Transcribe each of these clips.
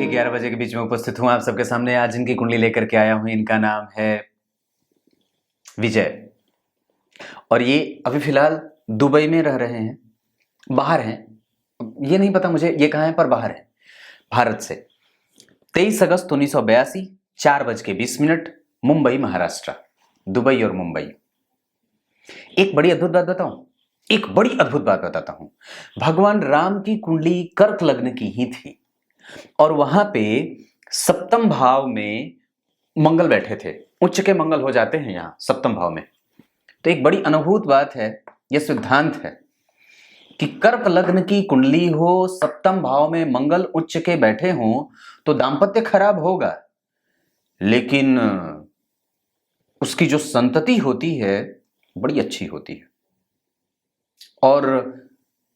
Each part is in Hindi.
के 11 बजे के बीच में उपस्थित हूं आप सबके सामने। आज इनकी कुंडली लेकर के आया हूं। इनका नाम है विजय और ये अभी फिलहाल दुबई में रह रहे हैं, बाहर हैं, ये नहीं पता मुझे ये कहाँ है, पर बाहर है भारत से। 23 अगस्त 1982 4:20 मुंबई महाराष्ट्र। दुबई और मुंबई। एक बड़ी अद्भुत बात बताऊं, एक बड़ी अद्भुत बात बताता हूं। भगवान राम की कुंडली कर्क लग्न की ही थी और वहां पे सप्तम भाव में मंगल बैठे थे। उच्च के मंगल हो जाते हैं यहां सप्तम भाव में। तो एक बड़ी अनुभूत बात है, यह सिद्धांत है कि कर्क लग्न की कुंडली हो, सप्तम भाव में मंगल उच्च के बैठे हों तो दांपत्य खराब होगा, लेकिन उसकी जो संतति होती है बड़ी अच्छी होती है। और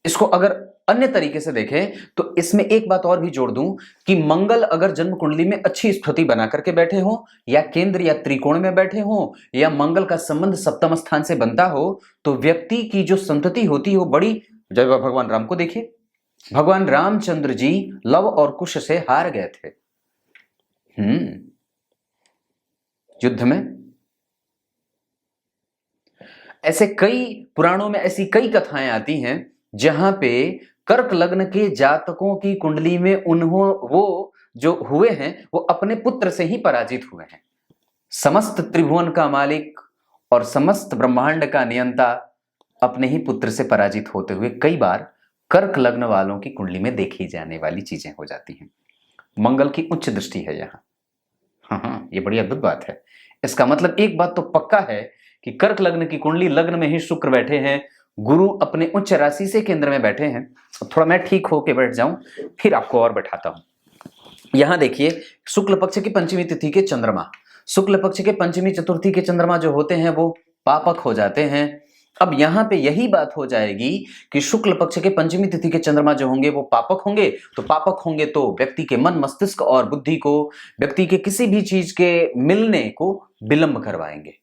इसको अगर अन्य तरीके से देखें तो इसमें एक बात और भी जोड़ दूं कि मंगल अगर जन्म कुंडली में अच्छी स्थिति बना करके बैठे हो, या केंद्र या त्रिकोण में बैठे हो, या मंगल का संबंध सप्तम स्थान से बनता हो, तो व्यक्ति की जो संतति होती है वो बड़ी। जब भगवान राम को देखिए, भगवान रामचंद्र जी लव और कुश से हार गए थे युद्ध में। ऐसे कई पुराणों में ऐसी कई कथाएं आती हैं जहां पे कर्क लग्न के जातकों की कुंडली में वो जो हुए हैं वो अपने पुत्र से ही पराजित हुए हैं। समस्त त्रिभुवन का मालिक और समस्त ब्रह्मांड का नियंता अपने ही पुत्र से पराजित होते हुए कई बार कर्क लग्न वालों की कुंडली में देखी जाने वाली चीजें हो जाती हैं। मंगल की उच्च दृष्टि है यहाँ। हाँ, ये बड़ी अद्भुत बात है। इसका मतलब एक बात तो पक्का है कि कर्क लग्न की कुंडली, लग्न में ही शुक्र बैठे हैं, गुरु अपने उच्च राशि से केंद्र में बैठे हैं। थोड़ा मैं ठीक होके बैठ जाऊं फिर आपको और बैठाता हूं। यहां देखिए, शुक्ल पक्ष की पंचमी तिथि के चंद्रमा, शुक्ल पक्ष के पंचमी चतुर्थी के चंद्रमा जो होते हैं वो पापक हो जाते हैं। अब यहां पे यही बात हो जाएगी कि शुक्ल पक्ष के पंचमी तिथि के चंद्रमा जो होंगे वो पापक होंगे। तो पापक होंगे तो व्यक्ति के मन, मस्तिष्क और बुद्धि को, व्यक्ति के किसी भी चीज के मिलने को विलंब करवाएंगे।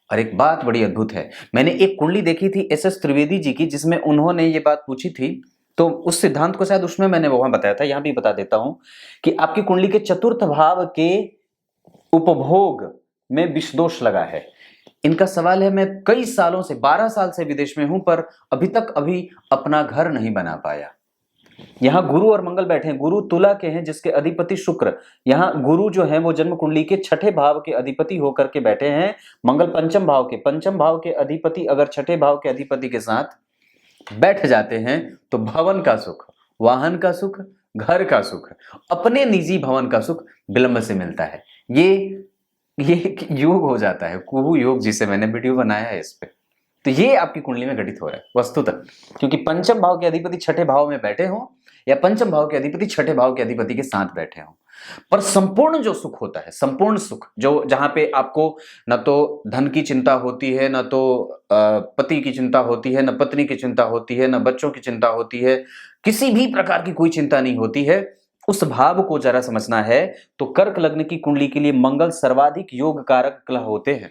और एक बात बड़ी अद्भुत है, मैंने एक कुंडली देखी थी एस त्रिवेदी जी की, जिसमें उन्होंने ये बात पूछी थी, तो उस सिद्धांत को शायद उसमें मैंने वहां बताया था, यहां भी बता देता हूं कि आपकी कुंडली के चतुर्थ भाव के उपभोग में विष दोष लगा है। इनका सवाल है, मैं कई सालों से 12 साल से विदेश में हूं पर अभी तक अपना घर नहीं बना पाया। यहां गुरु और मंगल बैठे हैं। गुरु तुला के हैं जिसके अधिपति शुक्र, यहां गुरु जो है वो जन्म कुंडली के छठे भाव के अधिपति होकर के बैठे हैं। मंगल पंचम भाव के अधिपति अगर छठे भाव के अधिपति के साथ बैठ जाते हैं तो भवन का सुख, वाहन का सुख, घर का सुख, अपने निजी भवन का सुख विलंब से मिलता है। ये योग हो जाता है, कुहू योग, जिसे मैंने वीडियो बनाया है इस पे। तो ये आपकी कुंडली में घटित हो रहा है वस्तुतः, क्योंकि पंचम भाव के अधिपति छठे भाव में बैठे हों या पंचम भाव के अधिपति छठे भाव के अधिपति के साथ बैठे हों, पर संपूर्ण जो सुख होता है, संपूर्ण सुख जो जहां पे आपको न तो धन की चिंता होती है, न तो पति की चिंता होती है, न पत्नी की चिंता होती है, न बच्चों की चिंता होती है, किसी भी प्रकार की कोई चिंता नहीं होती है, उस भाव को जरा समझना है। तो कर्क लग्न की कुंडली के लिए मंगल सर्वाधिक योग कारक ग्रह होते हैं।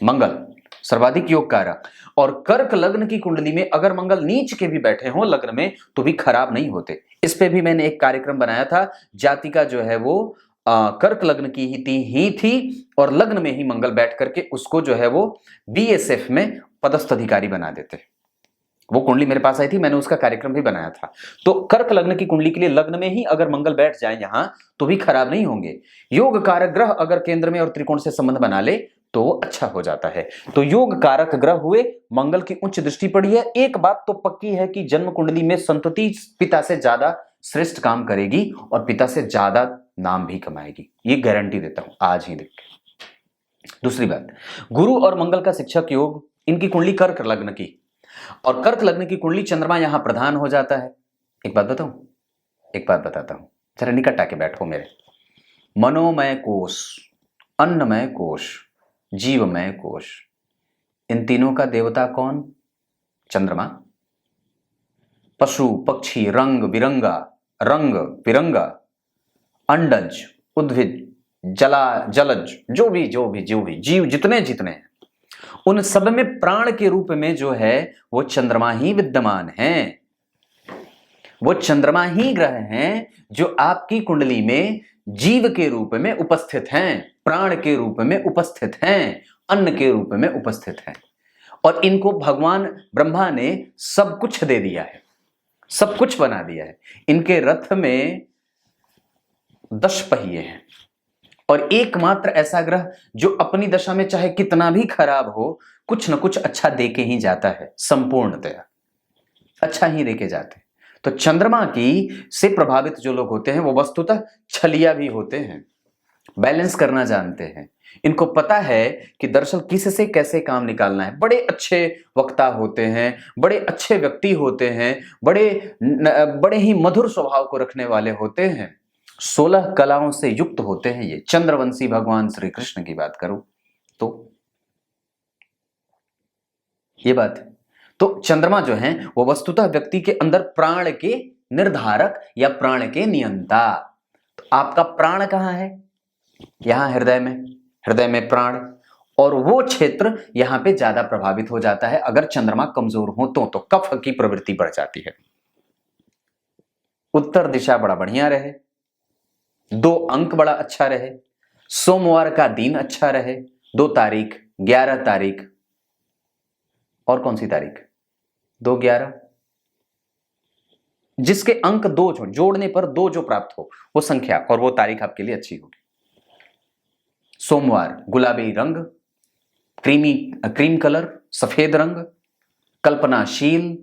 मंगल सर्वाधिक योग कारक, और कर्क लग्न की कुंडली में अगर मंगल नीच के भी बैठे हों लग्न में तो भी खराब नहीं होते। इस पे भी मैंने एक कार्यक्रम बनाया था। जातिका जो है वो कर्क लग्न की ही थी और लग्न में ही मंगल बैठ करके उसको जो है वो बीएसएफ में पदस्थ अधिकारी बना देते। वो कुंडली मेरे पास आई थी, मैंने उसका कार्यक्रम भी बनाया था। तो कर्क लग्न की कुंडली के लिए लग्न में ही अगर मंगल बैठ जाए यहां तो भी खराब नहीं होंगे। योग कारक ग्रह अगर केंद्र में और त्रिकोण से संबंध बना ले तो वो अच्छा हो जाता है। तो योग कारक ग्रह हुए, मंगल की उच्च दृष्टि पड़ी है। एक बात तो पक्की है कि जन्म कुंडली में संतति पिता से ज्यादा श्रेष्ठ काम करेगी और पिता से ज्यादा नाम भी कमाएगी, ये गारंटी देता हूं आज ही देख के। दूसरी बात, गुरु और मंगल का शिक्षक योग, इनकी कुंडली कर्क लग्न की, और कर्क लग्न की कुंडली चंद्रमा यहां प्रधान हो जाता है। एक बात बताता हूं, जरा निकट आके बैठो मेरे। मनोमय कोश, अन्नमय कोश, जीवमय कोश, इन तीनों का देवता कौन? चंद्रमा। पशु पक्षी रंग बिरंगा, अंडज, उद्भिद, जलज, जो भी जीव जितने हैं, उन सब में प्राण के रूप में जो है वो चंद्रमा ही विद्यमान है। वो चंद्रमा ही ग्रह हैं जो आपकी कुंडली में जीव के रूप में उपस्थित हैं, प्राण के रूप में उपस्थित हैं, अन्न के रूप में उपस्थित हैं। और इनको भगवान ब्रह्मा ने सब कुछ दे दिया है, सब कुछ बना दिया है। इनके रथ में 10 पहिए हैं और एकमात्र ऐसा ग्रह जो अपनी दशा में चाहे कितना भी खराब हो, कुछ न कुछ अच्छा दे के ही जाता है, संपूर्णतया अच्छा ही दे के जाते हैं। तो चंद्रमा की से प्रभावित जो लोग होते हैं वो वस्तुतः छलिया भी होते हैं, बैलेंस करना जानते हैं। इनको पता है कि दरअसल किससे कैसे काम निकालना है। बड़े अच्छे वक्ता होते हैं, बड़े अच्छे व्यक्ति होते हैं, बड़े ही मधुर स्वभाव को रखने वाले होते हैं, 16 कलाओं से युक्त होते हैं। ये चंद्रवंशी भगवान श्री कृष्ण की बात करूं तो ये बात है। तो चंद्रमा जो है वो वस्तुतः व्यक्ति के अंदर प्राण के निर्धारक या प्राण के नियंता। तो आपका प्राण कहां है? यहां हृदय में प्राण, और वो क्षेत्र यहां पे ज्यादा प्रभावित हो जाता है अगर चंद्रमा कमजोर हो तो कफ की प्रवृत्ति बढ़ जाती है। उत्तर दिशा बड़ा बढ़िया रहे, 2 अंक बड़ा अच्छा रहे, सोमवार का दिन अच्छा रहे, 2 तारीख, 11 तारीख, और कौन सी तारीख? 2/11, जिसके अंक 2 जोड़ने पर 2 जो प्राप्त हो वो संख्या और वो तारीख आपके लिए अच्छी होगी। सोमवार गुलाबी रंग, क्रीम कलर, सफेद रंग, कल्पनाशील,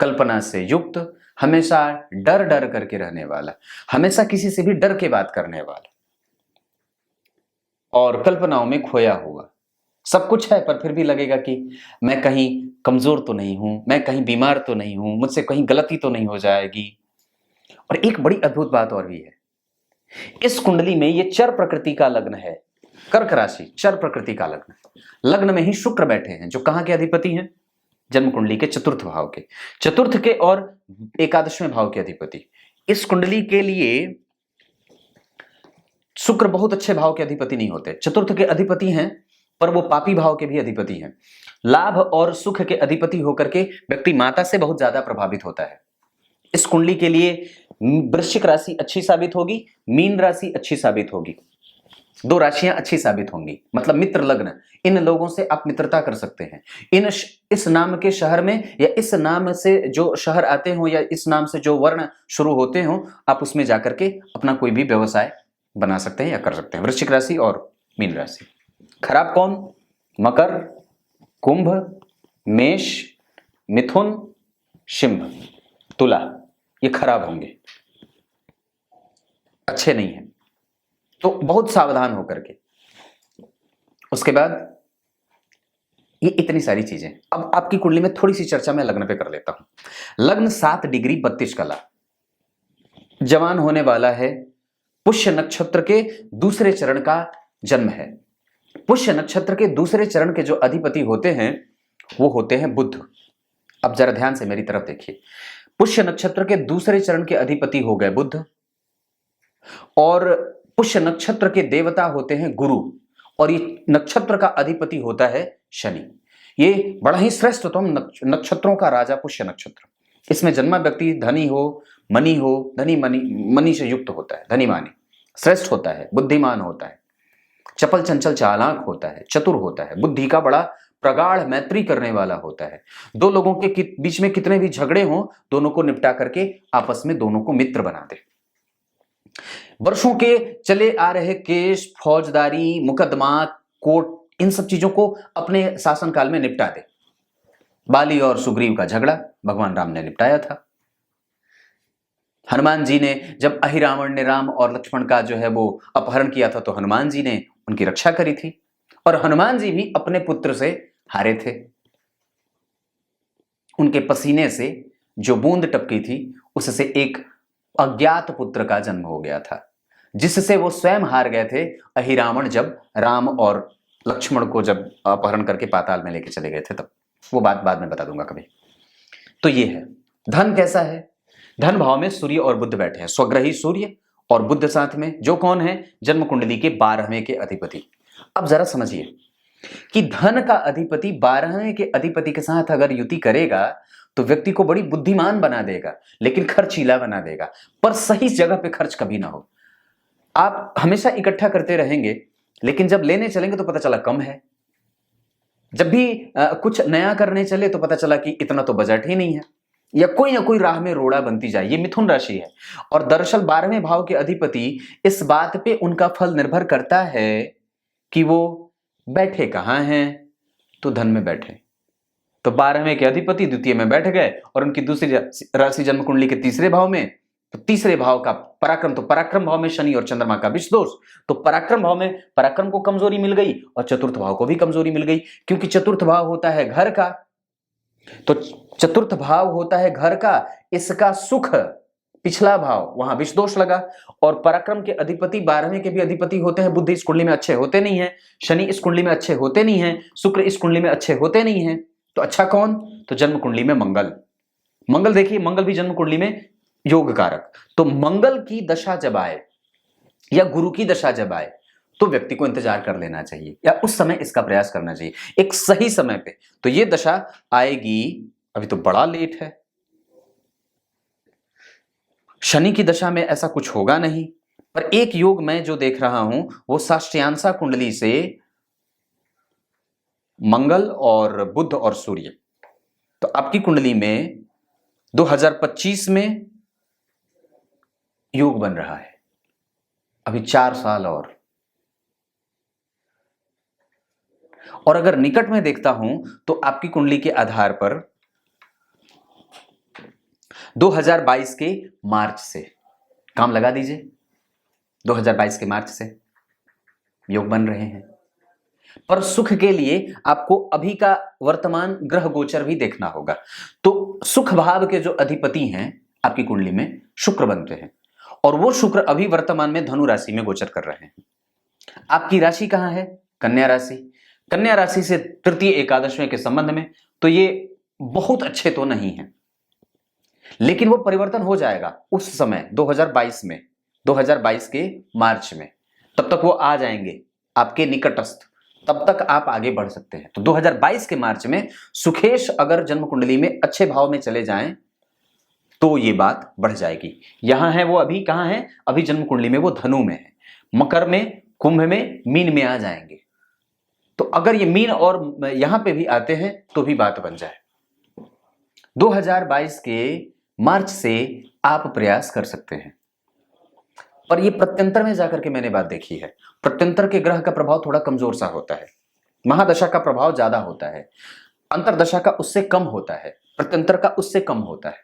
कल्पना से युक्त, हमेशा डर डर करके रहने वाला, हमेशा किसी से भी डर के बात करने वाला, और कल्पनाओं में खोया हुआ। सब कुछ है पर फिर भी लगेगा कि मैं कहीं कमजोर तो नहीं हूं, मैं कहीं बीमार तो नहीं हूं, मुझसे कहीं गलती तो नहीं हो जाएगी। और एक बड़ी अद्भुत बात और भी है, इस कुंडली में ये चर प्रकृति का लग्न है, कर्क राशि चर प्रकृति का लग्न। लग्न में ही शुक्र बैठे हैं जो कहां के अधिपति हैं? जन्म कुंडली के चतुर्थ भाव के, चतुर्थ के और 11वें भाव के अधिपति। इस कुंडली के लिए शुक्र बहुत अच्छे भाव के अधिपति नहीं होते, चतुर्थ के अधिपति हैं पर वो पापी भाव के भी अधिपति हैं। लाभ और सुख के अधिपति होकर के व्यक्ति माता से बहुत ज्यादा प्रभावित होता है। इस कुंडली के लिए वृश्चिक राशि अच्छी साबित होगी, मीन राशि अच्छी साबित होगी, 2 राशियां अच्छी साबित होंगी, मतलब मित्र लग्न। इन लोगों से आप मित्रता कर सकते हैं। इस नाम के शहर में या इस नाम से जो शहर आते हो या इस नाम से जो वर्ण शुरू होते हो, आप उसमें जाकर के अपना कोई भी व्यवसाय बना सकते हैं या कर सकते हैं। वृश्चिक राशि और मीन राशि। खराब कौन? मकर, कुंभ, मेष, मिथुन, सिंह, तुला, ये खराब होंगे, अच्छे नहीं हैं, तो बहुत सावधान होकर के। उसके बाद ये इतनी सारी चीजें। अब आपकी कुंडली में थोड़ी सी चर्चा मैं लग्न पे कर लेता हूं। लग्न 7 डिग्री 32 कला, जवान होने वाला है, पुष्य नक्षत्र के दूसरे चरण का जन्म है। पुष्य नक्षत्र के दूसरे चरण के जो अधिपति होते हैं वो होते हैं बुध। अब जरा ध्यान से मेरी तरफ देखिए, पुष्य नक्षत्र के दूसरे चरण के अधिपति हो गए बुध, और पुष्य नक्षत्र के देवता होते हैं गुरु, और ये नक्षत्र का अधिपति होता है शनि। ये बड़ा ही श्रेष्ठतम नक्षत्रों का राजा पुष्य नक्षत्र। इसमें जन्मा व्यक्ति धनी हो, मनी से युक्त होता है, धनी मानी, श्रेष्ठ होता है, बुद्धिमान होता है, चपल चंचल चालाक होता है, चतुर होता है, बुद्धि का बड़ा प्रगाढ़ मैत्री करने वाला होता है। 2 लोगों के बीच में कितने भी झगड़े हों, दोनों को निपटा करके आपस में दोनों को मित्र बना दे। वर्षों के चले आ रहे केस, फौजदारी, मुकदमा, कोर्ट, इन सब चीजों को अपने शासनकाल में निपटा दे। बाली और सुग्रीव का झगड़ा भगवान राम ने निपटाया था। हनुमान जी ने जब अहिरावण ने राम और लक्ष्मण का जो है वो अपहरण किया था तो हनुमान जी ने उनकी रक्षा करी थी, और हनुमान जी भी अपने पुत्र से हारे थे। उनके पसीने से जो बूंद टपकी थी उससे एक अज्ञात पुत्र का जन्म हो गया था, जिससे वो स्वयं हार गए थे। अहिरावण जब राम और लक्ष्मण को जब अपहरण करके पाताल में लेके चले गए थे, तब वो बात बाद में बता दूंगा कभी। तो ये है धन कैसा है। धन भाव में सूर्य और बुध बैठे हैं, स्वग्रही सूर्य और बुध साथ में, जो कौन है? जन्म कुंडली के 12वें के अधिपति। अब जरा समझिए कि धन का अधिपति 12वें के अधिपति के साथ अगर युति करेगा तो व्यक्ति को बड़ी बुद्धिमान बना देगा, लेकिन खर्चीला बना देगा, पर सही जगह पे खर्च कभी ना हो। आप हमेशा इकट्ठा करते रहेंगे, लेकिन जब लेने चलेंगे तो पता चला कम है। जब भी कुछ नया करने चले तो पता चला कि इतना तो बजट ही नहीं है, या कोई ना कोई राह में रोड़ा बनती जाए। ये मिथुन राशि है, और दरअसल 12वें भाव के अधिपति इस बात पे उनका फल निर्भर करता है कि वो बैठे कहां हैं, तो धन में बैठे। तो 12वें के अधिपति द्वितीय में बैठ गए, और उनकी दूसरी राशि जन्म कुंडली के तीसरे भाव में, तो तीसरे भाव का पराक्रम, तो पराक्रम भाव में शनि और चंद्रमा का विष दोष, तो पराक्रम भाव में पराक्रम को कमजोरी मिल गई, और चतुर्थ भाव को भी कमजोरी मिल गई, क्योंकि चतुर्थ भाव होता है घर का। तो चतुर्थ भाव होता है घर का, इसका सुख पिछला भाव, वहां विष दोष लगा। और पराक्रम के अधिपति 12वें के भी अधिपति होते हैं। बुध इस कुंडली में अच्छे होते नहीं है, शनि इस कुंडली में अच्छे होते नहीं है, शुक्र इस कुंडली में अच्छे होते नहीं है। तो अच्छा कौन? तो जन्म कुंडली में मंगल। मंगल देखिए, मंगल भी जन्म कुंडली में योग कारक। तो मंगल की दशा जब आए या गुरु की दशा जब आए तो व्यक्ति को इंतजार कर लेना चाहिए, या उस समय इसका प्रयास करना चाहिए एक सही समय पे। तो ये दशा आएगी, अभी तो बड़ा लेट है। शनि की दशा में ऐसा कुछ होगा नहीं, पर एक योग मैं जो देख रहा हूं वो साष्ट्यांशा कुंडली से मंगल और बुध और सूर्य। तो आपकी कुंडली में 2025 में योग बन रहा है, अभी 4 साल और अगर निकट में देखता हूं तो आपकी कुंडली के आधार पर 2022 के मार्च से काम लगा दीजिए, 2022 के मार्च से योग बन रहे हैं। पर सुख के लिए आपको अभी का वर्तमान ग्रह गोचर भी देखना होगा। तो सुख भाव के जो अधिपति हैं आपकी कुंडली में शुक्र बनते हैं, और वो शुक्र अभी वर्तमान में धनु राशि में गोचर कर रहे हैं। आपकी राशि कहां है? कन्या राशि। कन्या राशि से तृतीय एकादशवें के संबंध में तो ये बहुत अच्छे तो नहीं है, लेकिन वो परिवर्तन हो जाएगा उस समय 2022 में, 2022 के मार्च में। तब तक वो आ जाएंगे आपके निकटस्थ, तब तक आप आगे बढ़ सकते हैं। तो 2022 के मार्च में सुखेश अगर जन्म कुंडली में अच्छे भाव में चले जाएं तो ये बात बढ़ जाएगी। यहां है वो, अभी कहां है? अभी जन्म कुंडली में वो धनु में है, मकर में, कुंभ में, मीन में आ जाएंगे। तो अगर ये मीन और यहां पे भी आते हैं तो भी बात बन जाए। 2022 के मार्च से आप प्रयास कर सकते हैं। पर ये प्रत्यंतर में जाकर के मैंने बात देखी है, प्रत्यंतर के ग्रह का प्रभाव थोड़ा कमजोर सा होता है, महादशा का प्रभाव ज्यादा होता है, अंतरदशा का उससे कम होता है, प्रत्यंतर का उससे कम होता है।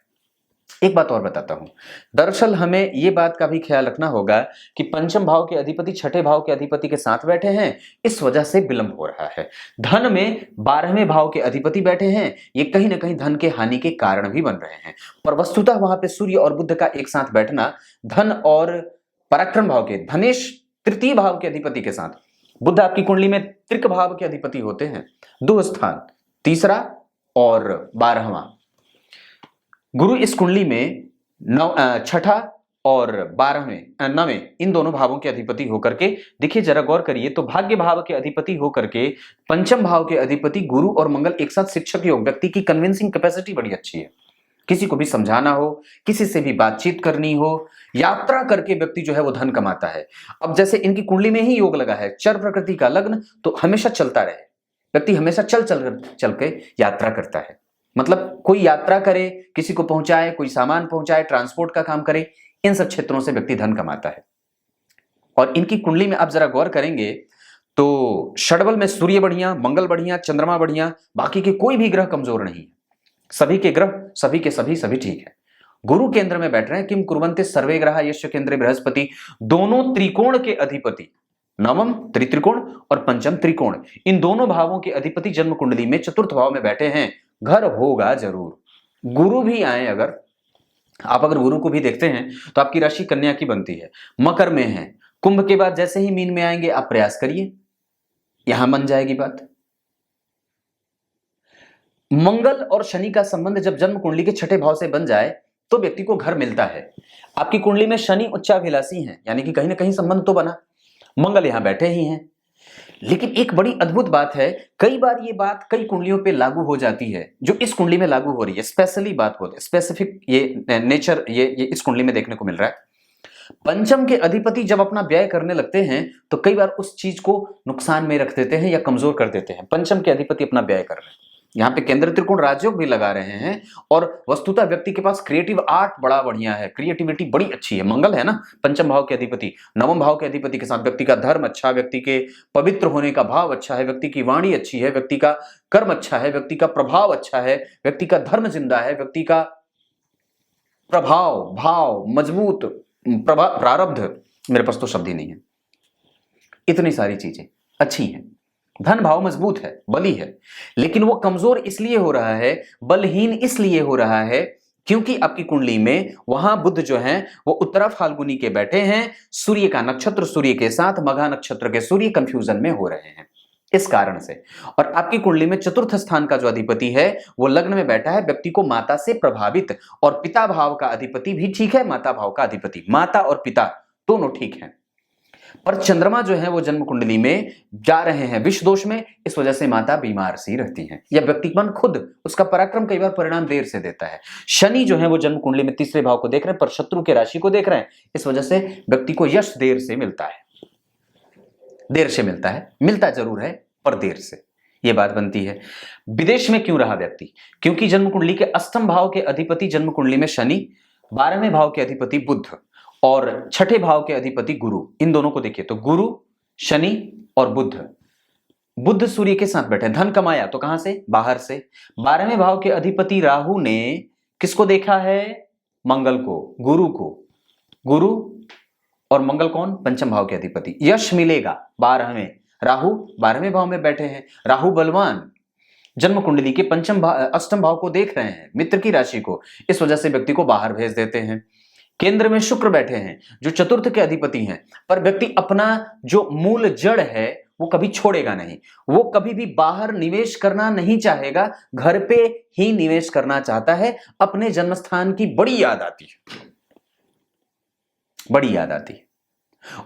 एक बात और बताता हूं, दरअसल हमें यह बात का भी ख्याल रखना होगा कि पंचम भाव के अधिपति छठे भाव के अधिपति के साथ बैठे हैं, इस वजह से विलंब हो रहा है। धन में 12वें भाव के अधिपति बैठे हैं, ये कहीं ना कहीं धन के हानि के कारण भी बन रहे हैं। पर वस्तुतः वहां पे सूर्य और बुध का एक साथ बैठना, धन और पराक्रम भाव के, धनेश तृतीय भाव के अधिपति के साथ, बुध आपकी कुंडली में त्रिक भाव के अधिपति होते हैं, दो स्थान तीसरा और 12वां। गुरु इस कुंडली में छठा और 9वें इन दोनों भावों के अधिपति होकर के, देखिए जरा गौर करिए, तो भाग्य भाव के अधिपति होकर के पंचम भाव के अधिपति गुरु और मंगल एक साथ शिक्षक योग। व्यक्ति की कन्विंसिंग कैपेसिटी बड़ी अच्छी है, किसी को भी समझाना हो, किसी से भी बातचीत करनी हो, यात्रा करके व्यक्ति जो है वो धन कमाता है। अब जैसे इनकी कुंडली में ही योग लगा है, चर प्रकृति का लग्न, तो हमेशा चलता रहे, व्यक्ति हमेशा चल के यात्रा करता है। मतलब कोई यात्रा करे, किसी को पहुंचाए, कोई सामान पहुंचाए, ट्रांसपोर्ट का काम करे, इन सब क्षेत्रों से व्यक्ति धन कमाता है। और इनकी कुंडली में आप जरा गौर करेंगे तो षडबल में सूर्य बढ़िया, मंगल बढ़िया, चंद्रमा बढ़िया, बाकी के कोई भी ग्रह कमजोर नहीं है, सभी के ग्रह सभी के सभी ठीक है। गुरु केंद्र में बैठ रहे हैं, किम कुर्वन्ते सर्वे ग्रह यस्य केंद्रे बृहस्पति, दोनों त्रिकोण के अधिपति, नवम त्रिकोण और पंचम त्रिकोण, इन दोनों भावों के अधिपति जन्म कुंडली में चतुर्थ भाव में बैठे हैं। घर होगा जरूर। गुरु भी आए, अगर आप गुरु को भी देखते हैं तो आपकी राशि कन्या की बनती है, मकर में है, कुंभ के बाद जैसे ही मीन में आएंगे आप प्रयास करिए, यहां बन जाएगी बात। मंगल और शनि का संबंध जब जन्म कुंडली के छठे भाव से बन जाए तो व्यक्ति को घर मिलता है। आपकी कुंडली में शनि उच्चाभिलाषी है, यानी कि कहीं ना कहीं संबंध तो बना, मंगल यहां बैठे ही हैं, लेकिन एक बड़ी अद्भुत बात है, कई बार ये बात कई कुंडलियों पे लागू हो जाती है, जो इस कुंडली में लागू हो रही है, स्पेशली बात होती है, स्पेसिफिक ये नेचर ये इस कुंडली में देखने को मिल रहा है। पंचम के अधिपति जब अपना व्यय करने लगते हैं तो कई बार उस चीज को नुकसान में रख देते हैं या कमजोर कर देते हैं। पंचम के अधिपति अपना व्यय कर रहे हैं, यहाँ पे केंद्र त्रिकोण राजयोग भी लगा रहे हैं, और वस्तुतः व्यक्ति के पास क्रिएटिव आर्ट बड़ा बढ़िया है, क्रिएटिविटी बड़ी अच्छी है। मंगल है ना पंचम भाव के अधिपति, नवम भाव के अधिपति के साथ व्यक्ति का धर्म अच्छा, व्यक्ति के पवित्र होने का भाव अच्छा है, व्यक्ति की वाणी अच्छी है, व्यक्ति का कर्म अच्छा है, व्यक्ति का प्रभाव अच्छा है, व्यक्ति का धर्म जिंदा है, व्यक्ति का प्रभाव भाव मजबूत, प्रारब्ध, मेरे पास तो शब्द ही नहीं है, इतनी सारी चीजें अच्छी हैं। धन भाव मजबूत है, बली है, लेकिन वो कमजोर इसलिए हो रहा है, बलहीन इसलिए हो रहा है क्योंकि आपकी कुंडली में वहां बुध जो है वो उत्तरा फाल्गुनी के बैठे हैं, सूर्य का नक्षत्र सूर्य के साथ मघा नक्षत्र के सूर्य कंफ्यूजन में हो रहे हैं, इस कारण से। और आपकी कुंडली में चतुर्थ स्थान का जो अधिपति है वो लग्न में बैठा है, व्यक्ति को माता से प्रभावित, और पिता भाव का अधिपति भी ठीक है, माता भाव का अधिपति, माता और पिता दोनों ठीक हैं। पर चंद्रमा जो है वो जन्म कुंडली में जा रहे हैं विष दोष में, इस वजह से माता बीमार सी रहती है, या व्यक्तिपन खुद उसका पराक्रम कई बार परिणाम देर से देता है। शनि जो है वो जन्म कुंडली में तीसरे भाव को देख रहे हैं, पर शत्रु के राशि को देख रहे हैं, इस वजह से व्यक्ति को यश देर से मिलता है, देर से मिलता है, मिलता जरूर है पर देर से, यह बात बनती है। विदेश में क्यों रहा व्यक्ति? क्योंकि जन्म कुंडली के अष्टम भाव के अधिपति जन्म कुंडली में शनि, 12वें भाव के अधिपति बुध और छठे भाव के अधिपति गुरु, इन दोनों को देखिए तो गुरु शनि और बुध, बुध सूर्य के साथ बैठे, धन कमाया तो कहां से? बाहर से। 12वें भाव के अधिपति राहु ने किसको देखा है? मंगल को, गुरु को। गुरु और मंगल कौन? पंचम भाव के अधिपति। यश मिलेगा 12वें, राहु 12वें भाव में बैठे हैं, राहु बलवान, जन्म कुंडली के अष्टम भाव को देख रहे हैं, मित्र की राशि को, इस वजह से व्यक्ति को बाहर भेज देते हैं। केंद्र में शुक्र बैठे हैं जो चतुर्थ के अधिपति हैं, पर व्यक्ति अपना जो मूल जड़ है वो कभी छोड़ेगा नहीं, वो कभी भी बाहर निवेश करना नहीं चाहेगा, घर पे ही निवेश करना चाहता है। अपने जन्मस्थान की बड़ी याद आती है, बड़ी याद आती है।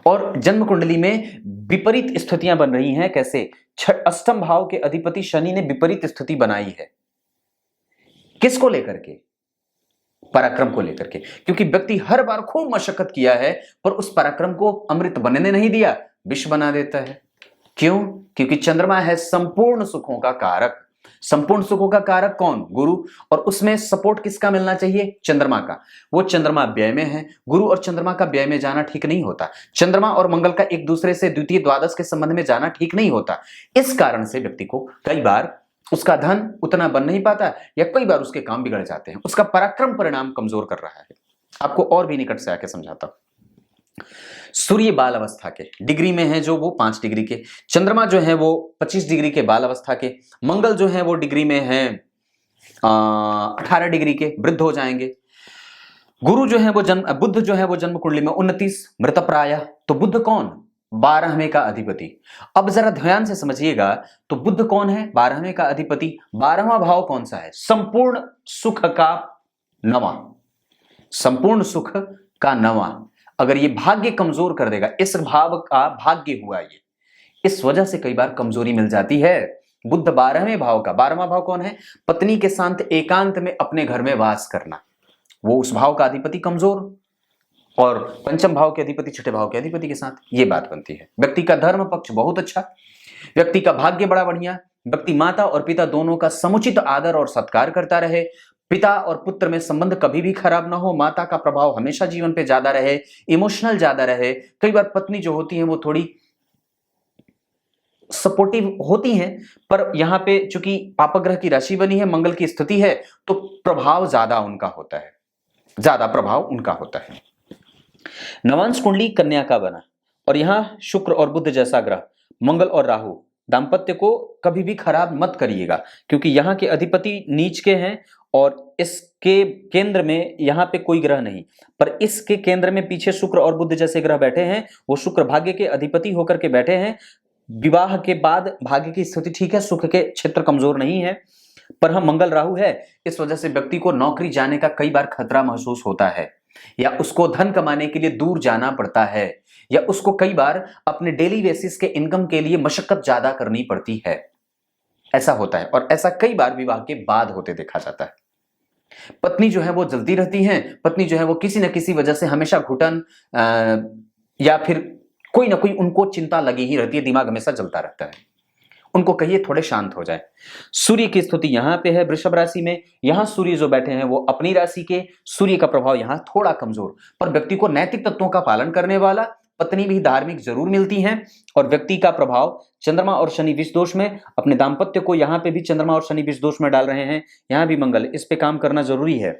और जन्म कुंडली में विपरीत स्थितियां बन रही हैं, कैसे? अष्टम भाव के अधिपति शनि ने विपरीत स्थिति बनाई है, किसको लेकर के? पराक्रम को लेकर के, क्योंकि व्यक्ति हर बार खूब मशक्कत किया है पर उस पराक्रम को अमृत बनने नहीं दिया, विष बना देता है। क्यों? क्योंकि चंद्रमा है संपूर्ण सुखों का कारक। संपूर्ण सुखों का कारक कौन? गुरु, और उसमें सपोर्ट किसका मिलना चाहिए? चंद्रमा का। वो चंद्रमा व्यय में है, गुरु और चंद्रमा का व्यय में जाना ठीक नहीं होता, चंद्रमा और मंगल का एक दूसरे से द्वितीय द्वादश के संबंध में जाना ठीक नहीं होता। इस कारण से व्यक्ति को कई बार उसका धन उतना बन नहीं पाता, या कई बार उसके काम बिगड़ जाते हैं, उसका पराक्रम परिणाम कमजोर कर रहा है। आपको और भी निकट से आके समझाता हूं। सूर्य बाल अवस्था के डिग्री में है जो वो 5 डिग्री के, चंद्रमा जो है वो 25 डिग्री के बाल अवस्था के, मंगल जो है वो डिग्री में है 18 डिग्री के, वृद्ध हो जाएंगे। गुरु जो है वो बुध जो है वो जन्म कुंडली में 29 मृतप्राय। तो बुध कौन? 12वें का अधिपति। अब जरा ध्यान से समझिएगा, तो बुध कौन है? 12वें का अधिपति। 12वां भाव कौन सा है? संपूर्ण सुख का 9वां, संपूर्ण सुख का 9वां। अगर ये भाग्य कमजोर कर देगा, इस भाव का भाग्य हुआ ये, इस वजह से कई बार कमजोरी मिल जाती है। बुध 12वें भाव का, 12वां भाव कौन है? पत्नी के साथ एकांत में अपने घर में वास करना, वो उस भाव का अधिपति कमजोर, और पंचम भाव के अधिपति छठे भाव के अधिपति के साथ, ये बात बनती है। व्यक्ति का धर्म पक्ष बहुत अच्छा, व्यक्ति का भाग्य बड़ा बढ़िया, व्यक्ति माता और पिता दोनों का समुचित आदर और सत्कार करता रहे, पिता और पुत्र में संबंध कभी भी खराब ना हो, माता का प्रभाव हमेशा जीवन पे ज्यादा रहे, इमोशनल ज्यादा रहे। कई बार पत्नी जो होती है वो थोड़ी सपोर्टिव होती हैं, पर यहां पे चूंकि पापग्रह की राशि बनी है, मंगल की स्थिति है, तो प्रभाव ज्यादा उनका होता है, ज्यादा प्रभाव उनका होता है। नवांश कुंडली कन्या का बना, और यहां शुक्र और बुध जैसा ग्रह, मंगल और राहु, दाम्पत्य को कभी भी खराब मत करिएगा, क्योंकि यहाँ के अधिपति नीच के हैं और इसके केंद्र में यहाँ पे कोई ग्रह नहीं, पर इसके केंद्र में पीछे शुक्र और बुध जैसे ग्रह बैठे हैं। वो शुक्र भाग्य के अधिपति होकर के बैठे हैं। विवाह के बाद भाग्य की स्थिति ठीक है, सुख के क्षेत्र कमजोर नहीं है, पर हम मंगल राहु है, इस वजह से व्यक्ति को नौकरी जाने का कई बार खतरा महसूस होता है। या उसको धन कमाने के लिए दूर जाना पड़ता है, या उसको कई बार अपने डेली बेसिस के इनकम के लिए मशक्कत ज्यादा करनी पड़ती है। ऐसा होता है, और ऐसा कई बार विवाह के बाद होते देखा जाता है। पत्नी जो है वो जलती रहती है, पत्नी जो है वो किसी न किसी वजह से हमेशा घुटन या फिर कोई ना कोई उनको चिंता लगी ही रहती है, दिमाग हमेशा जलता रहता है। उनको कहिए थोड़े शांत हो जाए। सूर्य की स्थिति यहां पे है वृषभ राशि में, यहां सूर्य जो बैठे हैं वो अपनी राशि के, सूर्य का प्रभाव यहां थोड़ा कमजोर, पर व्यक्ति को नैतिक तत्वों का पालन करने वाला, पत्नी भी धार्मिक जरूर मिलती हैं, और व्यक्ति का प्रभाव चंद्रमा और शनि विष दोष में, अपने दाम्पत्य को यहां पे भी चंद्रमा और शनि विष दोष में डाल रहे हैं, यहां भी मंगल, इस पे काम करना जरूरी है।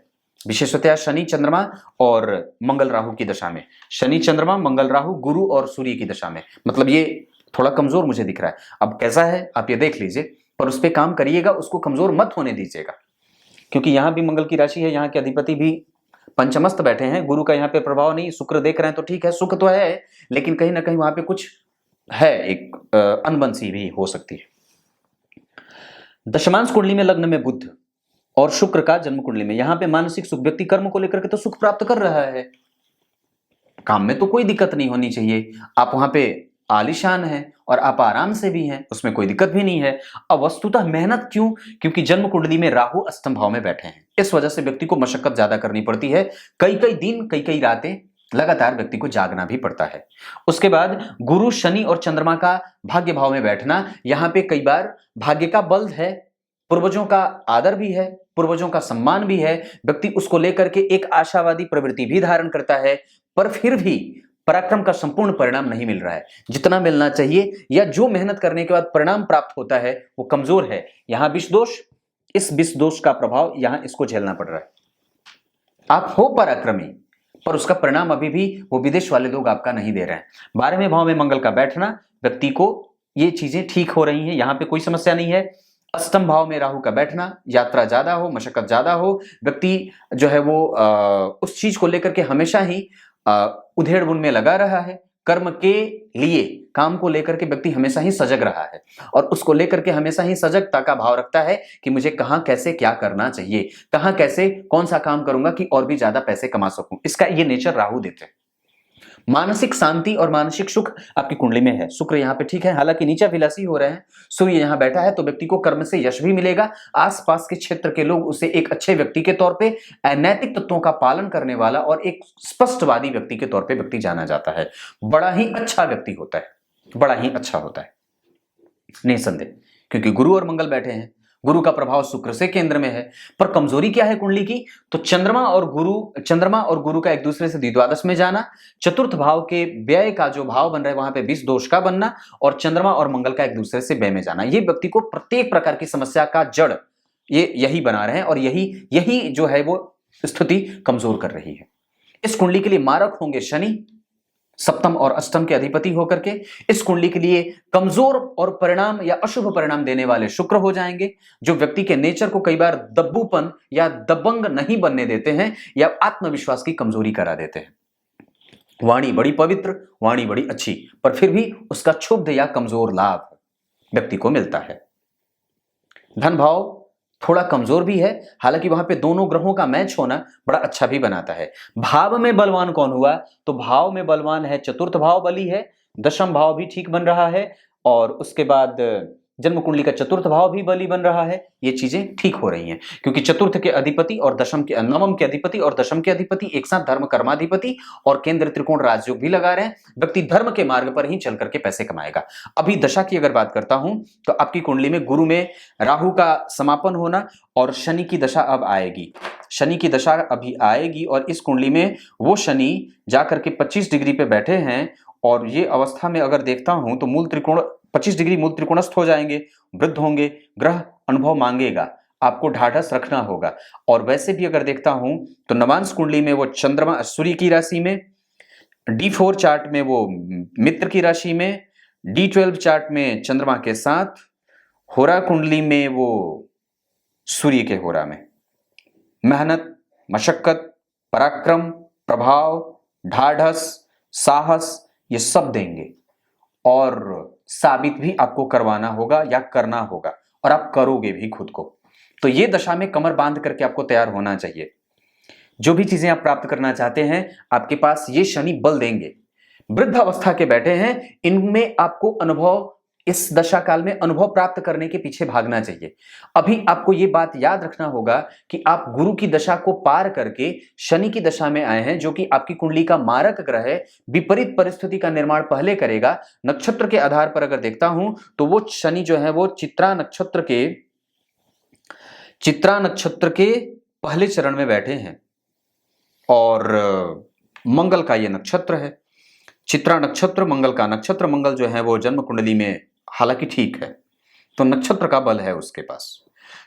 विशेषतया शनि चंद्रमा और मंगल राहु की दशा में, शनि चंद्रमा मंगल राहु गुरु और सूर्य की दशा में, मतलब ये थोड़ा कमजोर मुझे दिख रहा है। अब कैसा है आप ये देख लीजिए, पर उस पर काम करिएगा, उसको कमजोर मत होने दीजिएगा, क्योंकि यहां भी मंगल की राशि है, यहां के अधिपति भी पंचमस्त बैठे हैं, गुरु का यहाँ पे प्रभाव नहीं, शुक्र देख रहे हैं तो ठीक है, सुख तो है, लेकिन कहीं ना कहीं वहां पे कुछ है, एक अनबन सी भी हो सकती है। दशमांश कुंडली में लग्न में बुध और शुक्र का जन्म कुंडली में, यहां पे मानसिक सुख, व्यक्ति कर्म को लेकर के तो सुख प्राप्त कर रहा है, काम में तो कोई दिक्कत नहीं होनी चाहिए, आप वहां पे आलीशान है और आप आराम से भी हैं, उसमें कोई दिक्कत भी नहीं है। अब वस्तुतः मेहनत क्यों? क्योंकि जन्म कुंडली में राहु अष्टम भाव में बैठे हैं, इस वजह से व्यक्ति को मशक्कत ज्यादा करनी पड़ती है, कई कई दिन कई कई रातें लगातार व्यक्ति को जागना भी पड़ता है। उसके बाद गुरु शनि और चंद्रमा का भाग्य भाव में बैठना, यहां पे कई बार भाग्य का बल है, पूर्वजों का आदर भी है, पूर्वजों का सम्मान भी है, व्यक्ति उसको लेकर के एक आशावादी प्रवृत्ति भी धारण करता है, पर फिर भी पराक्रम का संपूर्ण परिणाम नहीं मिल रहा है जितना मिलना चाहिए, या जो मेहनत करने के बाद परिणाम प्राप्त होता है वो कमजोर है। यहां विष दोष, इस विष दोष का प्रभाव यहां इसको झेलना पड़ रहा है। आप हो पराक्रमी, पर उसका परिणाम अभी भी वो विदेश वाले लोग आपका नहीं दे रहे हैं। 12वें भाव में मंगल का बैठना, व्यक्ति को ये चीजें ठीक हो रही हैं, यहां पे कोई समस्या नहीं है। अष्टम भाव में राहु का बैठना, यात्रा ज्यादा हो, मशक्कत ज्यादा हो, व्यक्ति जो है वो उस चीज को लेकर के हमेशा ही उधेड़ बुन में लगा रहा है, कर्म के लिए, काम को लेकर के व्यक्ति हमेशा ही सजग रहा है, और उसको लेकर के हमेशा ही सजगता का भाव रखता है कि मुझे कहां कैसे क्या करना चाहिए, कहां कैसे कौन सा काम करूंगा कि और भी ज्यादा पैसे कमा सकूं, इसका ये नेचर राहु देते हैं। मानसिक शांति और मानसिक सुख आपकी कुंडली में है। शुक्र यहाँ पे ठीक है, हालांकि नीचा विलासी हो रहे हैं, सूर्य यहाँ बैठा है, तो व्यक्ति को कर्म से यश भी मिलेगा, आसपास के क्षेत्र के लोग उसे एक अच्छे व्यक्ति के तौर पे, नैतिक तत्वों का पालन करने वाला और एक स्पष्टवादी व्यक्ति के तौर पे व्यक्ति जाना जाता है। बड़ा ही अच्छा व्यक्ति होता है, बड़ा ही अच्छा होता है निसंदेह, क्योंकि गुरु और मंगल बैठे हैं, गुरु का प्रभाव शुक्र से केंद्र में है। पर कमजोरी क्या है कुंडली की? तो चंद्रमा और गुरु का एक दूसरे से द्विद्वादश में जाना, चतुर्थ भाव के व्यय का जो भाव बन रहा है वहां पे विष दोष का बनना, और चंद्रमा और मंगल का एक दूसरे से व्यय में जाना, ये व्यक्ति को प्रत्येक प्रकार की समस्या का जड़ ये यही बना रहे हैं, और यही जो है वो स्थिति कमजोर कर रही है। इस कुंडली के लिए मारक होंगे शनि, सप्तम और अष्टम के अधिपति होकर के। इस कुंडली के लिए कमजोर और परिणाम या अशुभ परिणाम देने वाले शुक्र हो जाएंगे, जो व्यक्ति के नेचर को कई बार दब्बूपन या दबंग नहीं बनने देते हैं, या आत्मविश्वास की कमजोरी करा देते हैं। वाणी बड़ी पवित्र, वाणी बड़ी अच्छी, पर फिर भी उसका क्षुब्ध या कमजोर लाभ व्यक्ति को मिलता है। धन भाव थोड़ा कमजोर भी है, हालांकि वहां पे दोनों ग्रहों का मैच होना बड़ा अच्छा भी बनाता है। भाव में बलवान कौन हुआ? तो भाव में बलवान है चतुर्थ भाव बली है, दशम भाव भी ठीक बन रहा है, और उसके बाद जन्म कुंडली का चतुर्थ भाव भी बली बन रहा है। ये चीजें ठीक हो रही हैं, क्योंकि चतुर्थ के अधिपति और नवम के अधिपति और दशम के अधिपति एक साथ धर्म कर्माधिपति और केंद्र त्रिकोण राजयोग भी लगा रहे हैं। व्यक्ति धर्म के मार्ग पर ही चल करके पैसे कमाएगा। अभी दशा की अगर बात करता हूं तो आपकी कुंडली में गुरु में राहु का समापन होना, और शनि की दशा अब आएगी, शनि की दशा अभी आएगी, और इस कुंडली में वो शनि जाकर के 25 डिग्री पे बैठे हैं, और ये अवस्था में अगर देखता हूं तो मूल त्रिकोण 25 डिग्री मूल त्रिकोणस्थ हो जाएंगे, वृद्ध होंगे, ग्रह अनुभव मांगेगा, आपको ढाढ़स रखना होगा। और वैसे भी अगर देखता हूं तो नवांश कुंडली में वो चंद्रमा सूर्य की राशि में, D4 चार्ट में वो मित्र की राशि में, D12 चार्ट में चंद्रमा के साथ, होरा कुंडली में वो सूर्य के होरा में मेहनत, मशक्कत, पराक्रम, प्रभाव, ढाढ़स, साहस, ये सब देंगे, और साबित भी आपको करवाना होगा या करना होगा, और आप करोगे भी खुद को। तो ये दशा में कमर बांध करके आपको तैयार होना चाहिए। जो भी चीजें आप प्राप्त करना चाहते हैं आपके पास ये शनि बल देंगे। वृद्ध अवस्था के बैठे हैं, इनमें आपको अनुभव, इस दशा काल में अनुभव प्राप्त करने के पीछे भागना चाहिए। अभी आपको यह बात याद रखना होगा कि आप गुरु की दशा को पार करके शनि की दशा में आए हैं, जो कि आपकी कुंडली का मारक ग्रह है। विपरीत परिस्थिति का निर्माण पहले करेगा। नक्षत्र के आधार पर अगर देखता हूं तो वो शनि जो है वो चित्रा नक्षत्र के पहले चरण में बैठे हैं और मंगल का ये नक्षत्र है। चित्रा नक्षत्र मंगल का नक्षत्र, मंगल जो है वो जन्म कुंडली में हालांकि ठीक है, तो नक्षत्र का बल है उसके पास।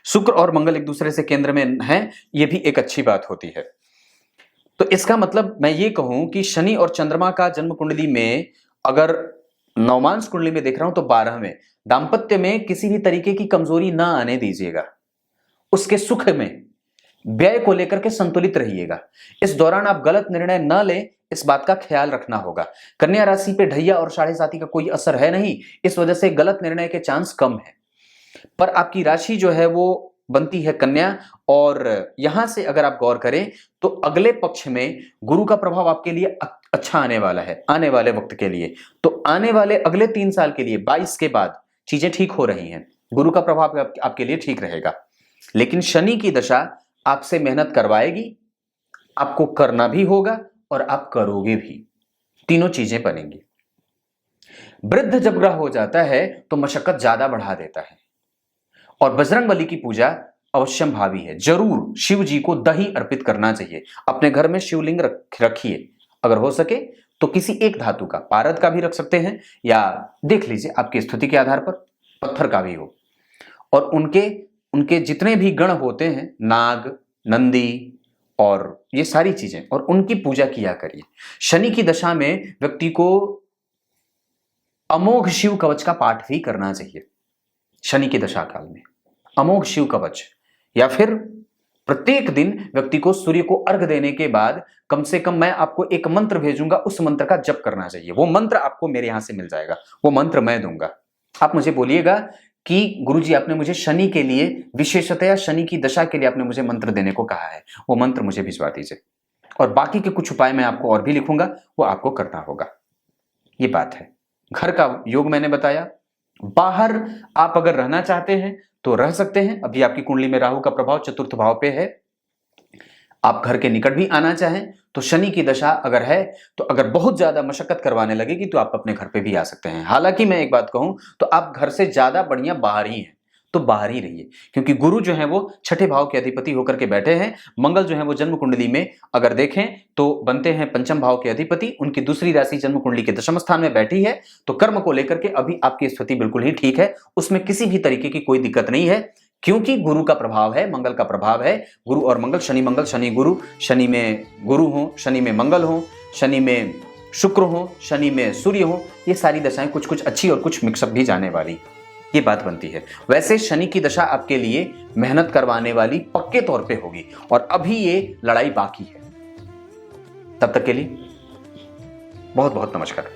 शुक्र और मंगल एक दूसरे से केंद्र में हैं, ये भी एक अच्छी बात होती है। तो इसका मतलब मैं ये कहूं कि शनि और चंद्रमा का जन्म कुंडली में अगर नवमांश कुंडली में देख रहा हूं तो 12 में, दाम्पत्य में किसी भी तरीके की कमजोरी ना आने दीजिएगा। उसके सुख में व्यय को लेकर के संतुलित रहिएगा। इस दौरान आप गलत निर्णय न लें, इस बात का ख्याल रखना होगा। कन्या राशि पे ढैया और साढ़े साती का कोई असर है नहीं, इस वजह से गलत निर्णय के चांस कम है। पर आपकी राशि जो है वो बनती है कन्या, और यहां से अगर आप गौर करें तो अगले पक्ष में गुरु का प्रभाव आपके लिए अच्छा आने वाला है, आने वाले वक्त के लिए। तो आने वाले अगले 3 साल के लिए 22 के बाद चीजें ठीक हो रही हैं, गुरु का प्रभाव आपके लिए ठीक रहेगा। लेकिन शनि की दशा आपसे मेहनत करवाएगी, आपको करना भी होगा और आप करोगे भी, तीनों चीजें बनेंगी। वृद्ध जब ग्रह हो जाता है तो मशक्कत ज्यादा बढ़ा देता है, और बजरंगबली की पूजा अवश्यम भावी है। जरूर शिव जी को दही अर्पित करना चाहिए। अपने घर में शिवलिंग रखिए, अगर हो सके तो किसी एक धातु का, पारद का भी रख सकते हैं, या देख लीजिए आपकी स्थिति के आधार पर पत्थर का भी हो। और उनके जितने भी गण होते हैं, नाग, नंदी और ये सारी चीजें, और उनकी पूजा किया करिए। शनि की दशा में व्यक्ति को अमोघ शिव कवच का पाठ भी करना चाहिए। शनि की दशा काल में अमोघ शिव कवच, या फिर प्रत्येक दिन व्यक्ति को सूर्य को अर्घ देने के बाद कम से कम मैं आपको एक मंत्र भेजूंगा, उस मंत्र का जप करना चाहिए। वो मंत्र आपको मेरे यहां से मिल जाएगा, वो मंत्र मैं दूंगा। आप मुझे बोलिएगा कि गुरुजी आपने मुझे शनि के लिए, विशेषतया शनि की दशा के लिए आपने मुझे मंत्र देने को कहा है, वो मंत्र मुझे भिजवा दीजिए। और बाकी के कुछ उपाय मैं आपको और भी लिखूंगा, वो आपको करना होगा। ये बात है। घर का योग मैंने बताया। बाहर आप अगर रहना चाहते हैं तो रह सकते हैं। अभी आपकी कुंडली में राहु का प्रभाव चतुर्थ भाव पे है। आप घर के निकट भी आना चाहें तो शनि की दशा अगर है तो अगर बहुत ज्यादा मशक्कत करवाने लगेगी तो आप अपने घर पे भी आ सकते हैं। हालांकि मैं एक बात कहूं तो आप घर से ज्यादा बढ़िया बाहर ही हैं, तो बाहर ही रहिए, क्योंकि गुरु जो है वो छठे भाव के अधिपति होकर के बैठे हैं। मंगल जो है वो जन्म कुंडली में अगर देखें तो बनते हैं पंचम भाव के अधिपति। उनकी दूसरी राशि जन्म कुंडली के दशम स्थान में बैठी है। तो कर्म को लेकर के अभी आपकी स्थिति बिल्कुल ही ठीक है, उसमें किसी भी तरीके की कोई दिक्कत नहीं है, क्योंकि गुरु का प्रभाव है, मंगल का प्रभाव है। गुरु और मंगल, शनि मंगल, शनि गुरु, शनि में गुरु हो, शनि में मंगल हो, शनि में शुक्र हो, शनि में सूर्य हो, ये सारी दशाएं कुछ कुछ अच्छी और कुछ मिक्सअप भी जाने वाली, ये बात बनती है। वैसे शनि की दशा आपके लिए मेहनत करवाने वाली पक्के तौर पे होगी, और अभी ये लड़ाई बाकी है। तब तक के लिए बहुत बहुत नमस्कार।